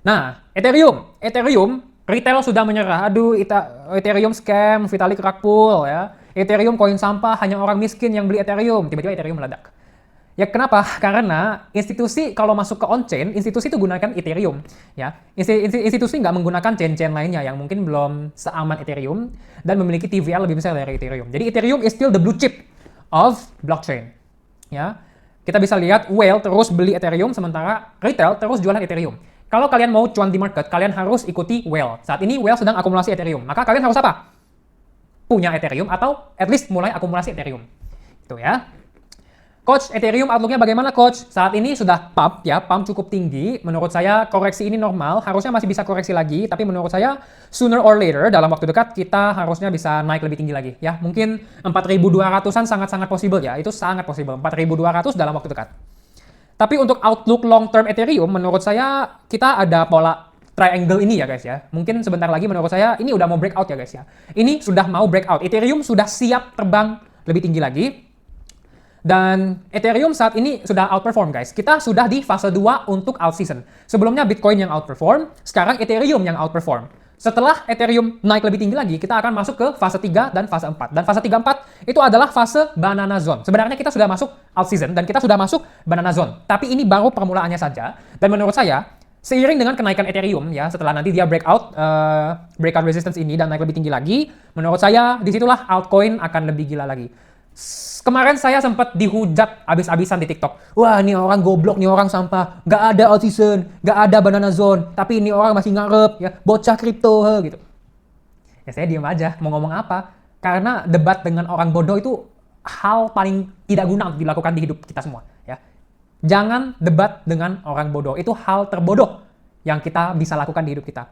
Nah, Ethereum retail sudah menyerah. Aduh, Ethereum scam, Vitalik rug pull ya. Ethereum koin sampah, hanya orang miskin yang beli Ethereum. Tiba-tiba Ethereum meledak. Ya kenapa? Karena institusi kalau masuk ke on-chain, institusi itu gunakan Ethereum. Ya, institusi nggak menggunakan chain-chain lainnya yang mungkin belum seaman Ethereum dan memiliki TVL lebih besar dari Ethereum. Jadi Ethereum is still the blue chip of blockchain. Ya, kita bisa lihat whale terus beli Ethereum sementara retail terus jualan Ethereum. Kalau kalian mau cuan di market, kalian harus ikuti whale. Saat ini whale sedang akumulasi Ethereum. Maka kalian harus apa? Punya Ethereum atau at least mulai akumulasi Ethereum. Itu ya. Coach, Ethereum outlook-nya bagaimana, Coach? Saat ini sudah pump ya, pump cukup tinggi. Menurut saya koreksi ini normal, harusnya masih bisa koreksi lagi, tapi menurut saya sooner or later dalam waktu dekat kita harusnya bisa naik lebih tinggi lagi ya. Mungkin 4.200-an sangat-sangat possible ya, itu sangat possible. 4.200 dalam waktu dekat. Tapi untuk outlook long term Ethereum menurut saya kita ada pola triangle ini ya guys ya. Mungkin sebentar lagi menurut saya ini udah mau breakout ya guys ya. Ini sudah mau breakout. Ethereum sudah siap terbang lebih tinggi lagi. Dan Ethereum saat ini sudah outperform guys. Kita sudah di fase 2 untuk alt season. Sebelumnya Bitcoin yang outperform, sekarang Ethereum yang outperform. Setelah Ethereum naik lebih tinggi lagi, kita akan masuk ke fase 3 dan fase 4. Dan fase 3-4 itu adalah fase banana zone. Sebenarnya kita sudah masuk alt season dan kita sudah masuk banana zone. Tapi ini baru permulaannya saja. Dan menurut saya, seiring dengan kenaikan Ethereum ya, setelah nanti dia breakout resistance ini dan naik lebih tinggi lagi, menurut saya disitulah altcoin akan lebih gila lagi. Kemarin saya sempat dihujat abis-abisan di TikTok. Wah, ini orang goblok, ini orang sampah. Nggak ada alt season, nggak ada banana zone. Tapi ini orang masih ngarep, ya, bocah kripto, gitu. Ya saya diam aja, mau ngomong apa? Karena debat dengan orang bodoh itu hal paling tidak guna untuk dilakukan di hidup kita semua. Ya. Jangan debat dengan orang bodoh. Itu hal terbodoh yang kita bisa lakukan di hidup kita.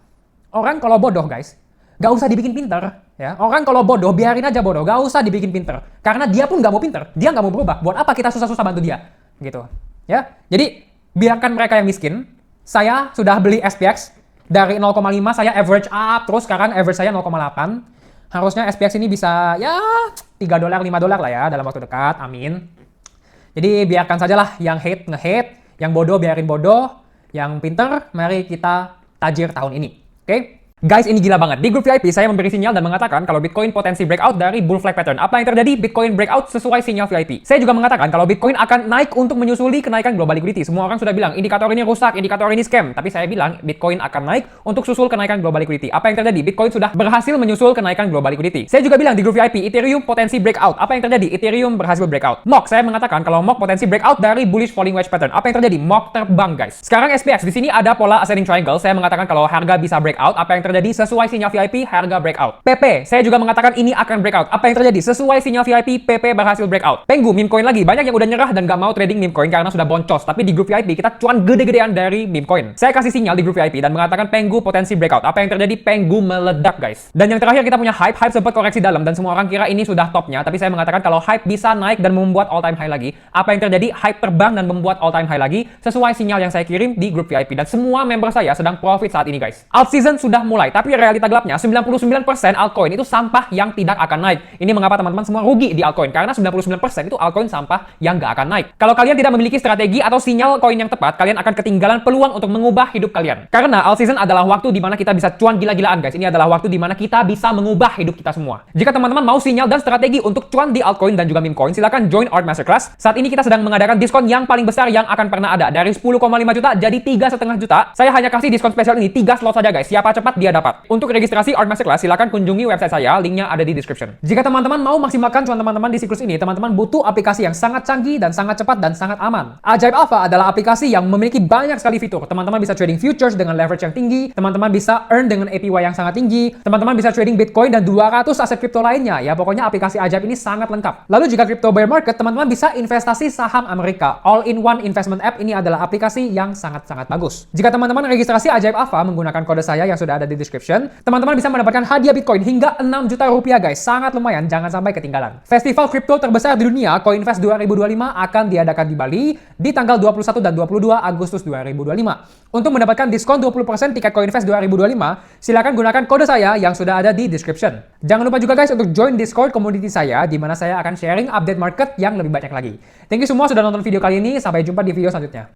Orang kalau bodoh, guys, gak usah dibikin pinter, ya. Orang kalau bodoh, biarin aja bodoh, gak usah dibikin pinter. Karena dia pun gak mau pinter, dia gak mau berubah. Buat apa kita susah-susah bantu dia? Gitu. Ya. Jadi, biarkan mereka yang miskin. Saya sudah beli SPX, dari 0,5 saya average up, terus sekarang average saya 0,8. Harusnya SPX ini bisa, ya, $3, $5 lah ya, dalam waktu dekat, amin. Jadi, biarkan sajalah yang hate, nge-hate, yang bodoh, biarin bodoh, yang pinter, mari kita tajir tahun ini. Oke? Guys, ini gila banget. Di grup VIP saya memberi sinyal dan mengatakan kalau Bitcoin potensi breakout dari bull flag pattern. Apa yang terjadi? Bitcoin breakout sesuai sinyal VIP. Saya juga mengatakan kalau Bitcoin akan naik untuk menyusuli kenaikan global liquidity. Semua orang sudah bilang indikator ini rusak, indikator ini scam. Tapi saya bilang Bitcoin akan naik untuk susul kenaikan global liquidity. Apa yang terjadi? Bitcoin sudah berhasil menyusul kenaikan global liquidity. Saya juga bilang di grup VIP Ethereum potensi breakout. Apa yang terjadi? Ethereum berhasil breakout. MOC, saya mengatakan kalau MOC potensi breakout dari bullish falling wedge pattern. Apa yang terjadi? MOC terbang, guys. Sekarang SPX di sini ada pola ascending triangle. Saya mengatakan kalau harga bisa breakout. Apa yang terjadi? Sesuai sinyal VIP, harga breakout. PP, saya juga mengatakan ini akan breakout. Apa yang terjadi? Sesuai sinyal VIP, PP berhasil breakout. Penggu, meme coin lagi. Banyak yang udah nyerah dan gak mau trading meme coin karena sudah boncos. Tapi di grup VIP, kita cuan gede-gedean dari meme coin. Saya kasih sinyal di grup VIP dan mengatakan Penggu potensi breakout. Apa yang terjadi? Penggu meledak, guys. Dan yang terakhir kita punya hype. Hype sempat koreksi dalam dan semua orang kira ini sudah topnya. Tapi saya mengatakan kalau hype bisa naik dan membuat all time high lagi. Apa yang terjadi? Hype terbang dan membuat all time high lagi. Sesuai sinyal yang saya kirim di grup VIP. Dan semua member saya sedang profit saat ini, guys. Alt season sudah mulai. Tapi realita gelapnya, 99% altcoin itu sampah yang tidak akan naik. Ini mengapa teman-teman semua rugi di altcoin. Karena 99% itu altcoin sampah yang nggak akan naik. Kalau kalian tidak memiliki strategi atau sinyal koin yang tepat, kalian akan ketinggalan peluang untuk mengubah hidup kalian. Karena alt season adalah waktu di mana kita bisa cuan gila-gilaan, guys. Ini adalah waktu di mana kita bisa mengubah hidup kita semua. Jika teman-teman mau sinyal dan strategi untuk cuan di altcoin dan juga meme coin, silakan join Art Masterclass. Saat ini kita sedang mengadakan diskon yang paling besar yang akan pernah ada. Dari 10,5 juta jadi 3,5 juta. Saya hanya kasih diskon spesial ini 3 slot saja, guys. Siapa cepat dia dapat. Untuk registrasi Art Masterclass, silakan kunjungi website saya, linknya ada di description. Jika teman-teman mau maksimalkan cuan teman-teman di siklus ini, teman-teman butuh aplikasi yang sangat canggih dan sangat cepat dan sangat aman. Ajaib Alpha adalah aplikasi yang memiliki banyak sekali fitur. Teman-teman bisa trading futures dengan leverage yang tinggi, teman-teman bisa earn dengan APY yang sangat tinggi, teman-teman bisa trading Bitcoin dan 200 aset kripto lainnya. Ya, pokoknya aplikasi ajaib ini sangat lengkap. Lalu jika crypto bear market, teman-teman bisa investasi saham Amerika. All-in-one investment app ini adalah aplikasi yang sangat-sangat bagus. Jika teman-teman registrasi Ajaib Alpha menggunakan kode saya yang sudah ada di description, teman-teman bisa mendapatkan hadiah Bitcoin hingga 6 juta rupiah, guys. Sangat lumayan, jangan sampai ketinggalan. Festival kripto terbesar di dunia, CoinFest 2025 akan diadakan di Bali di tanggal 21 dan 22 Agustus 2025. Untuk mendapatkan diskon 20% tiket CoinFest 2025, silakan gunakan kode saya yang sudah ada di description. Jangan lupa juga, guys, untuk join Discord community saya di mana saya akan sharing update market yang lebih banyak lagi. Thank you semua sudah nonton video kali ini, sampai jumpa di video selanjutnya.